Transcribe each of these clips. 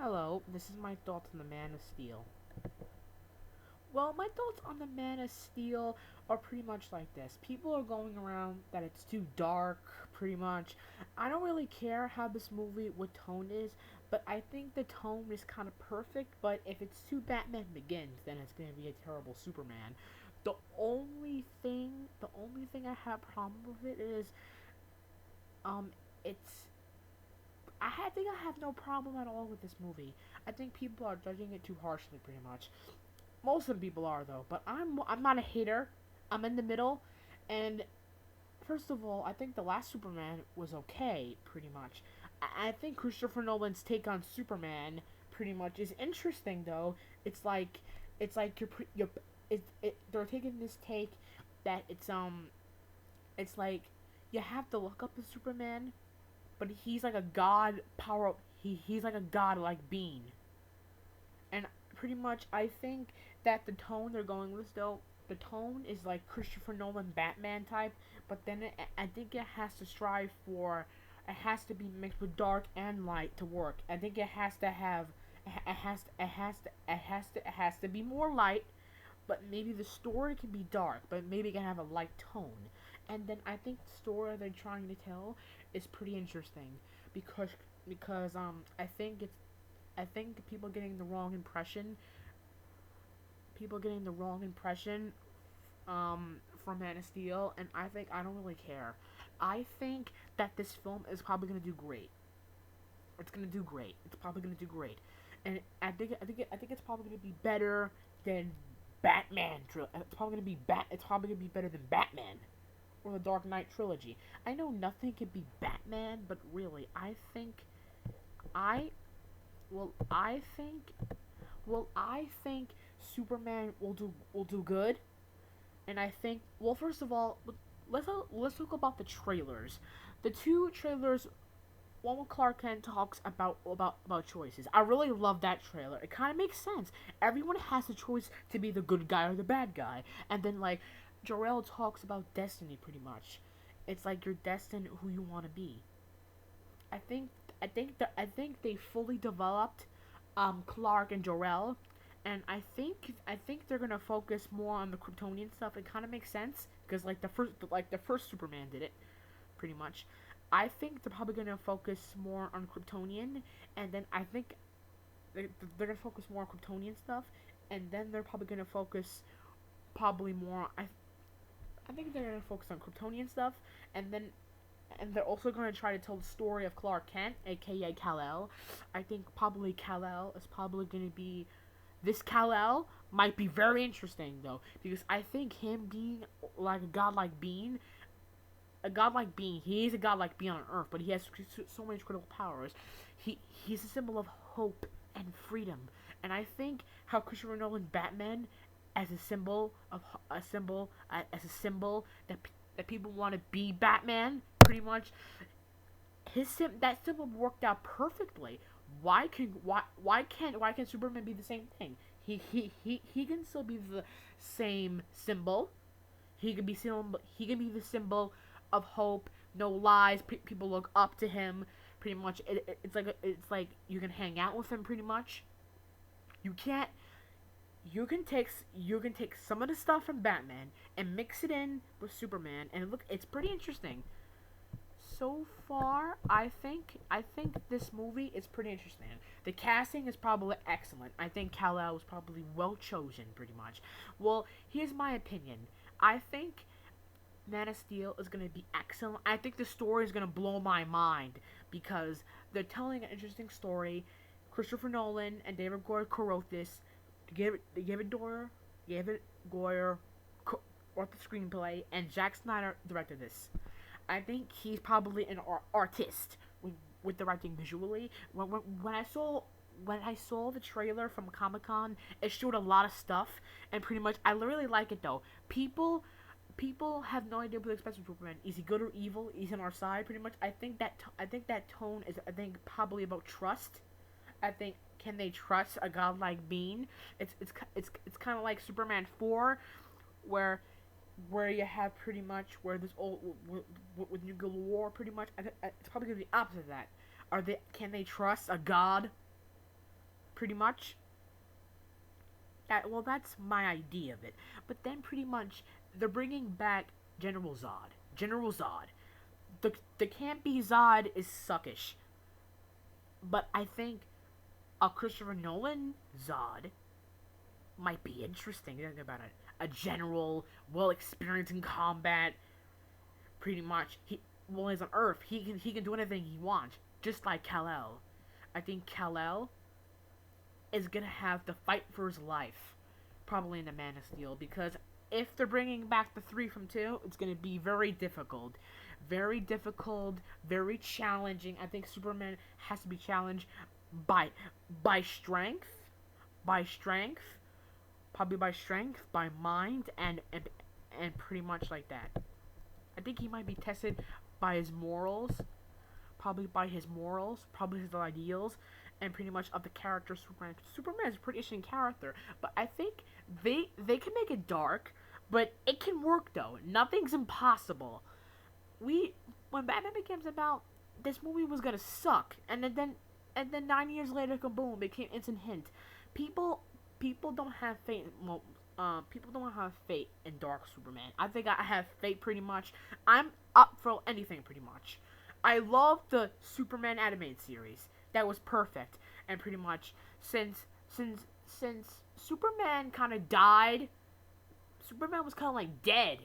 Hello, this is my thoughts on the Man of Steel. Well, my thoughts on the Man of Steel are pretty much like this. People are going around that it's too dark, pretty much. I don't really care how this movie, what tone is, but I think the tone is kind of perfect. But if it's too Batman Begins, then it's gonna be a terrible Superman. The only thing I have problem with it is, um, it's think I have no problem at all with this movie. I think people are judging it too harshly, pretty much. Most of the people are though, but I'm not a hater. I'm in the middle, and first of all, I think the last Superman was okay, pretty much. I think Christopher Nolan's take on Superman pretty much is interesting though. It's like they're taking this take that it's like you have to look up to Superman, but he's like a god power. He's like a god like being, and pretty much I think that the tone they're going with though, the tone is like Christopher Nolan Batman type, but then I think it has to strive for, it has to be mixed with dark and light to work. I think it has to have, it has to be more light, but maybe the story can be dark, but maybe it can have a light tone. And then I think the story they're trying to tell is pretty interesting because I think people getting the wrong impression from Man of Steel, and I think I don't really care. I think that this film is probably gonna do great. It's gonna do great. It's probably gonna do great, and I think it's probably gonna be better than Batman. It's probably gonna be better than Batman or the Dark Knight trilogy. I know nothing can be Batman, but really, I I think I think Superman will do good, and I think, well, first of all, let's talk about the trailers. The two trailers, one with Clark Kent talks about choices. I really love that trailer. It kind of makes sense. Everyone has a choice to be the good guy or the bad guy, and then like Jor-El talks about destiny pretty much. It's like you're destined who you want to be. I think I think they fully developed Clark and Jor-El, and I think they're gonna focus more on the Kryptonian stuff. It kind of makes sense because like the first Superman did it pretty much. I think they're probably gonna focus more on Kryptonian, and then I think they're gonna focus more on Kryptonian stuff, and then they're probably gonna focus probably more. I think they're gonna focus on Kryptonian stuff, and then they're also going to try to tell the story of Clark Kent, aka Kal-El. I think probably Kal-El is probably going to be, this Kal-El might be very interesting though, because I think him being like a godlike being, he is a godlike being on Earth, but he has so many critical powers. He's a symbol of hope and freedom, and I think how Christopher Nolan Batman as a symbol of as a symbol that people want to be Batman pretty much. That symbol worked out perfectly. Why can't Superman be the same thing? He can still be the same symbol. He can be the symbol of hope, no lies. People look up to him. Pretty much, it's like you can hang out with him. Pretty much, you can't. You can take some of the stuff from Batman and mix it in with Superman, and look, it's pretty interesting. So far, I think this movie is pretty interesting. The casting is probably excellent. I think Kal-El was probably well chosen, pretty much. Well, here's my opinion. I think Man of Steel is gonna be excellent. I think the story is gonna blow my mind because they're telling an interesting story. Christopher Nolan and David Goyer co-wrote this. David Goyer wrote the screenplay, and Zack Snyder directed this. I think he's probably an artist with directing visually. When I saw the trailer from Comic Con, it showed a lot of stuff, and pretty much I really like it though. People have no idea what to expect from Superman. Is he good or evil? He's on our side, pretty much. I think that tone is, I think, probably about trust. I think, can they trust a godlike being? It's kind of like Superman 4, where you have pretty much where this old with nuclear war, pretty much. It's probably gonna be the opposite of that. Can they trust a god? pretty much, that's my idea of it. But then pretty much they're bringing back General Zod. General Zod. The campy Zod is suckish, but I think a Christopher Nolan Zod might be interesting. Think about it. A general, well experienced in combat. Pretty much, he's on Earth. He can do anything he wants, just like Kal-El. I think Kal-El is gonna have to fight for his life, probably in the Man of Steel, because if they're bringing back the 3 from 2, it's gonna be very difficult, very challenging. I think Superman has to be challenged by by strength, by strength, probably by strength, by mind, and pretty much like that. I think he might be tested by his morals, probably his ideals, and pretty much of the character Superman. Superman is a pretty interesting character, but I think they can make it dark, but it can work though. Nothing's impossible. When Batman Begins about, this movie was gonna suck, and then 9 years later, kaboom, became instant hint. People don't have faith. Well, people don't have faith in Dark Superman. I think I have faith pretty much. I'm up for anything pretty much. I love the Superman animated series. That was perfect. And pretty much since Superman kind of died, Superman was kind of like dead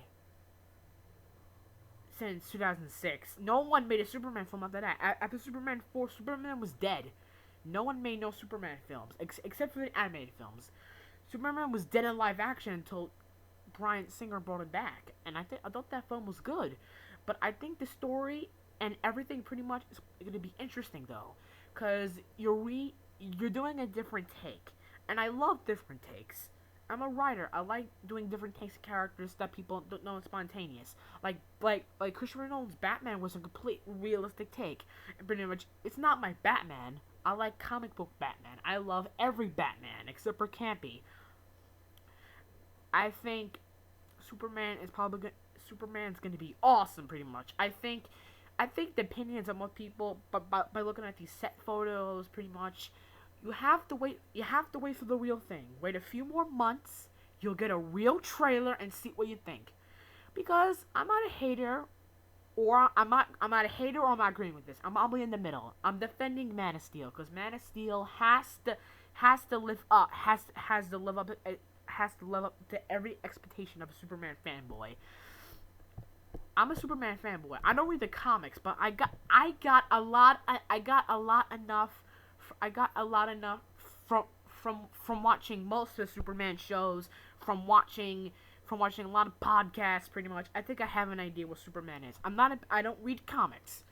since 2006. No one made a Superman film after that. After Superman 4, Superman was dead. No one made no Superman films except for the animated films. Superman was dead in live action until Bryan Singer brought it back, and I thought that film was good. But I think the story and everything pretty much is going to be interesting though, cause you're doing a different take, and I love different takes. I'm a writer. I like doing different takes of characters that people don't know is spontaneous. Like Christopher Nolan's Batman was a complete realistic take, and pretty much it's not my Batman. I like comic book Batman. I love every Batman except for campy. I think Superman's going to be awesome. Pretty much. I think the opinions of most people, but by looking at these set photos, pretty much, you have to wait. You have to wait for the real thing. Wait a few more months. You'll get a real trailer and see what you think. Because I'm not a hater, or I'm not a hater, or I'm not agreeing with this. I'm probably in the middle. I'm defending Man of Steel because Man of Steel has to live up to every expectation of a Superman fanboy. I'm a Superman fanboy. I don't read the comics, but I got a lot enough from watching most of the Superman shows, from watching a lot of podcasts. Pretty much, I think I have an idea what Superman is. I don't read comics.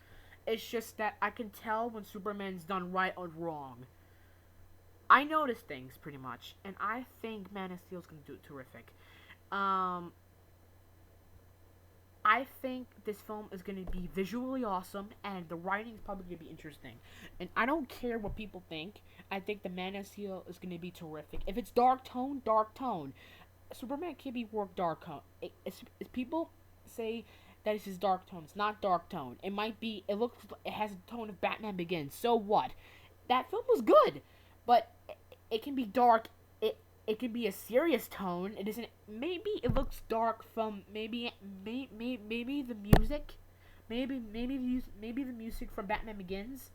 It's just that I can tell when Superman's done right or wrong. I notice things pretty much, and I think Man of Steel is gonna do it terrific. I think this film is going to be visually awesome, and the writing is probably going to be interesting. And I don't care what people think. I think the Man of Steel is going to be terrific. If it's dark tone, dark tone. Superman can't be worked dark tone. People say that this is dark tone. It's not dark tone. It has a tone of Batman Begins. So what? That film was good, but it can be dark. It can be a serious tone. It isn't. Maybe it looks dark from maybe the music, maybe the music from Batman Begins.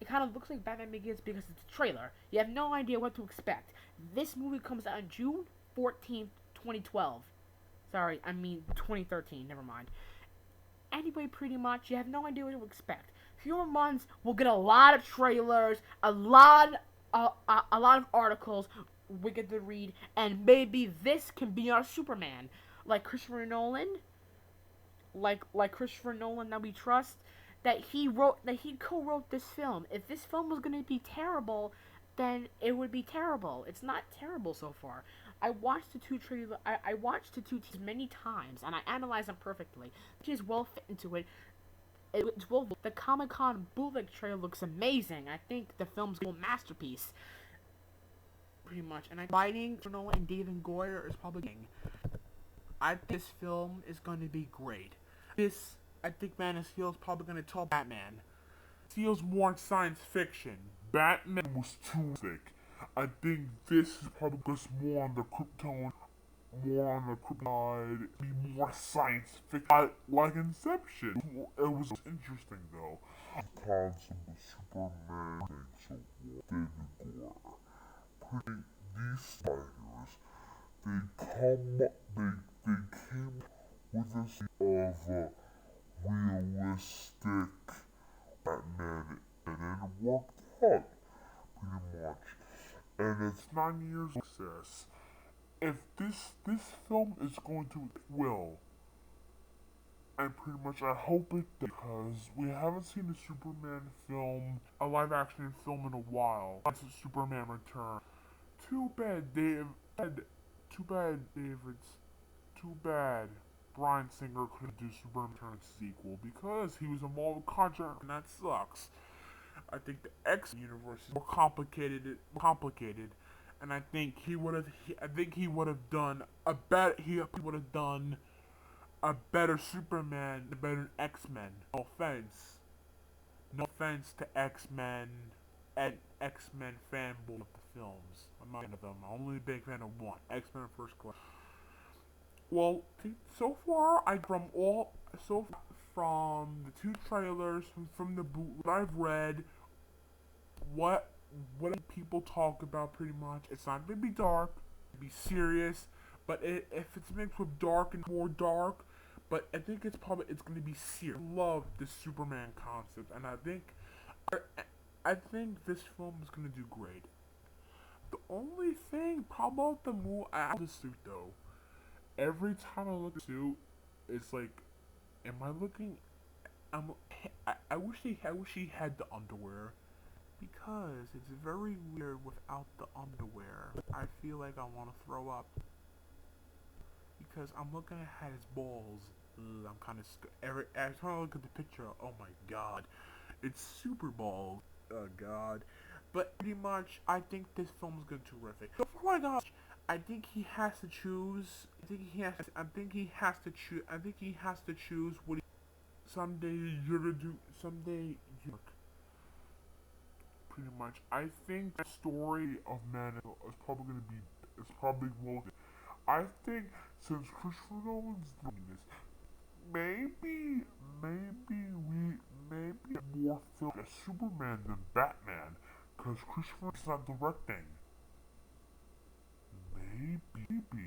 It kind of looks like Batman Begins because it's a trailer. You have no idea what to expect. This movie comes out on June 14th, 2012. Sorry, I mean 2013. Never mind. Anyway, pretty much, you have no idea what to expect. Fewer months, we'll get a lot of trailers, a lot of articles we get to read, and maybe this can be our Superman, like Christopher Nolan, like Christopher Nolan that we trust, that he co-wrote this film. If this film was gonna be terrible, then it would be terrible. It's not terrible so far. I watched the two trailers. I watched the two teasers many times, and I analyzed them perfectly. Which is well fit into it. It's well. The Comic-Con bootleg trailer looks amazing. I think the film's a masterpiece. Pretty much, and writing for Nolan and David Goyer is probably. I think this film is going to be great. I think Man of Steel is probably going to top Batman. Steel's more science fiction. Batman was too thick. I think this is probably just more on the Krypton, more on the Kryptonite, be more science fiction, like Inception. It was interesting though. The concept of Superman makes a David Gore. Pretty, these spiders, they came with this of realistic Batman, and it worked out pretty much. And it's 9 years of success. If this film is going to will, and pretty much I hope it does, because we haven't seen a Superman film, a live action film in a while. That's Superman Return. Too bad Dave. Too bad David's. Too bad Bryan Singer couldn't do Superman Return sequel because he was involved with Conjuring, and that sucks. I think the X universe is more complicated, and I think he would have. I think he would have done a better. He would have done a better Superman, a better X Men. No offense. No offense to X Men and X Men fanboy of the films. I'm not a fan of them. I'm only a big fan of one. X Men First Class. Well, so far from the two trailers from the boot I've read, what people talk about pretty much. It's not gonna be dark, be serious, but if it's mixed with dark and more dark, but I think it's gonna be serious. I love this Superman concept, and I think this film is gonna do great. The only thing problem about the movie, I have the suit though. Every time I look at the suit, it's like, am I looking? I wish he had the underwear because it's very weird without the underwear. I feel like I want to throw up because I'm looking at his balls. Ugh, I'm kind of every time I look at the picture, oh my god, it's super balls. Oh god. But pretty much, I think this film is going to be terrific. So for my gosh, I think he has to choose. I think he has to choose. I think he has to choose what he, someday you're gonna do. Someday you. Pretty much, I think the story of Man is probably gonna be. It's probably well. I think since Christopher Nolan's doing this, maybe more film as Superman than Batman, because Christopher's not directing. Maybe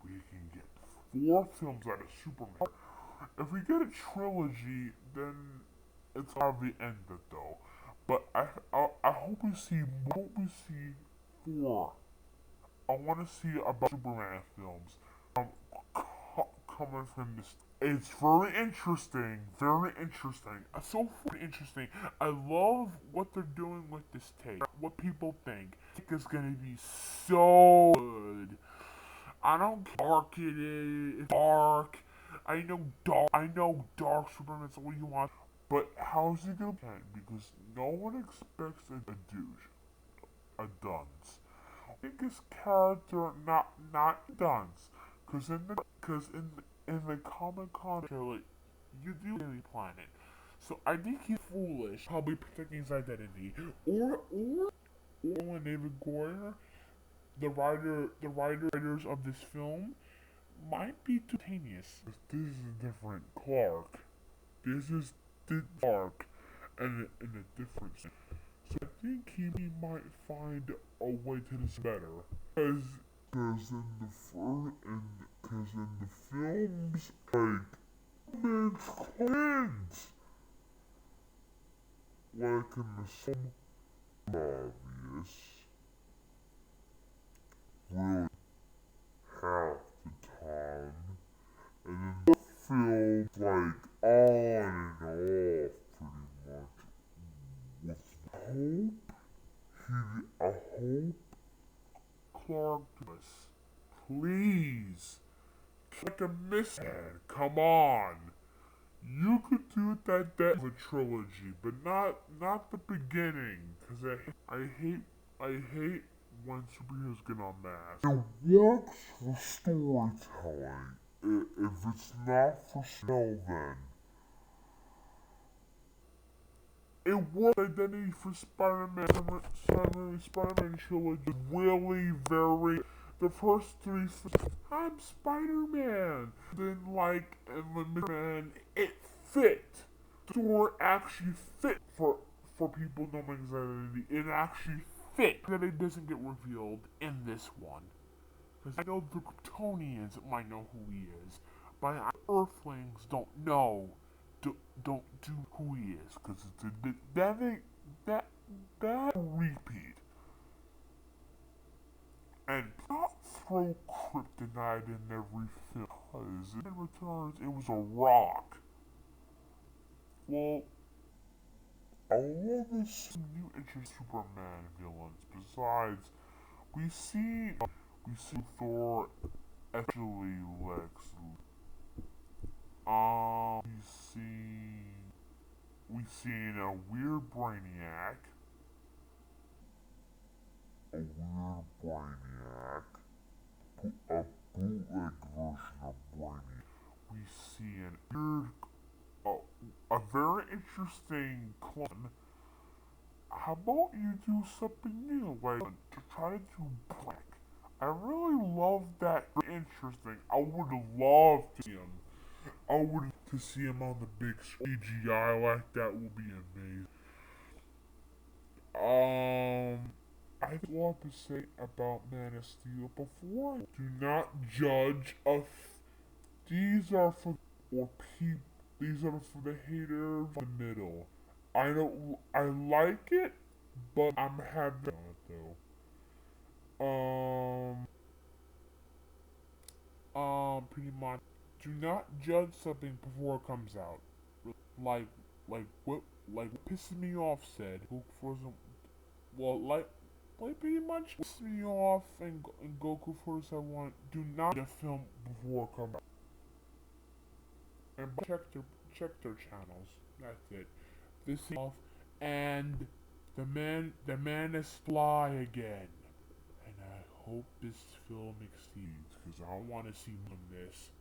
we can get 4 films out of Superman. If we get a trilogy, then it's probably end it though. But I hope we see 4. I want to see about Superman films coming from this. It's very interesting, very interesting. So very interesting. I love what they're doing with this take. What people think. I think it's gonna be so good. I don't care how dark it is. It's dark. I know dark Superman's all you want. But how's he gonna play? Because no one expects a douche, a dunce. I think his character not dunce, in the Comic Con trailer, you do Daily Planet. So I think he's foolish, probably protecting his identity, or when David Goyer, the writers of this film, might be too spontaneous. This is a different Clark. This is the Clark, and a different. So I think he might find a way to this better. Cause in the films, like man's cleanse, like in the song, obvious, really half the time, and then the films like on and off pretty much. With I hope Clark does. Please. Like a mishead. Come on. You could do that of a trilogy, but not the beginning. Cause I hate when superheroes get unmasked. It works for storytelling. If it's not for sale then. it was identity for Spider-Man. Spider-Man trilogy really very. The first three, I'm Spider-Man. Then and then Man, it fit. The story actually fit for people knowing his identity. It actually fit. That it doesn't get revealed in this one. Because I know the Kryptonians might know who he is, but Earthlings don't know, don't do who he is, because it's a that repeat. And not throw kryptonite in every film, because in Returns it was a rock. Well, I love this new interesting Superman villains. Besides, we see Thor actually Lex. We seen a weird Brainiac. A bootleg version of Brainiac. We see a very interesting clone. How about you do something new, like to try to do Black? I really love that. Very interesting. I would love to see him. I would to see him on the big CGI like that would be amazing. I have a lot to say about Man of Steel before. Do not judge us. These are for or people. These are for the haters in the middle. I don't. I like it, but I'm having on it though. Pretty much. Do not judge something before it comes out. Like, like what pisses me off said. Who for some, well, like pretty much pisses me off and Goku first. I want do not the film before it comes out. And check their channels. That's it. This is off, and the man is fly again. And I hope this film exceeds because I want to see more of this.